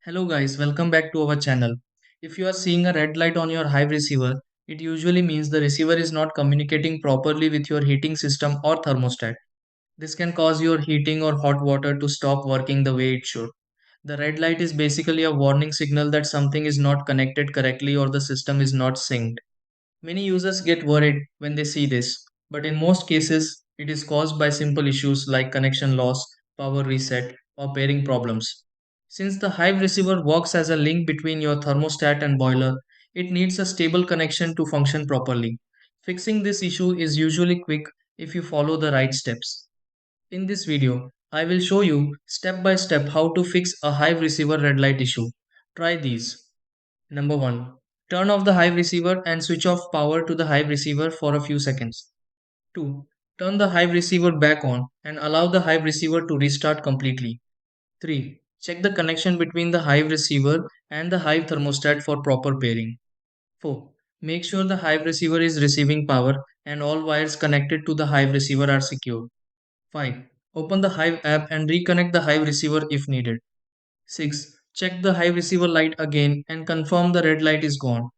Hello guys, welcome back to our channel. If you are seeing a red light on your Hive receiver, it usually means the receiver is not communicating properly with your heating system or thermostat. This can cause your heating or hot water to stop working the way it should. The red light is basically a warning signal that something is not connected correctly or the system is not synced. Many users get worried when they see this, but in most cases, it is caused by simple issues like connection loss, power reset, or pairing problems. Since the Hive receiver works as a link between your thermostat and boiler, it needs a stable connection to function properly. Fixing this issue is usually quick if you follow the right steps. In this video, I will show you step by step how to fix a Hive receiver red light issue. Try these. Number 1. Turn off the Hive receiver and switch off power to the Hive receiver for a few seconds. 2. Turn the Hive receiver back on and allow the Hive receiver to restart completely. 3. Check the connection between the Hive receiver and the Hive thermostat for proper pairing. 4. Make sure the Hive receiver is receiving power and all wires connected to the Hive receiver are secure. 5. Open the Hive app and reconnect the Hive receiver if needed. 6. Check the Hive receiver light again and confirm the red light is gone.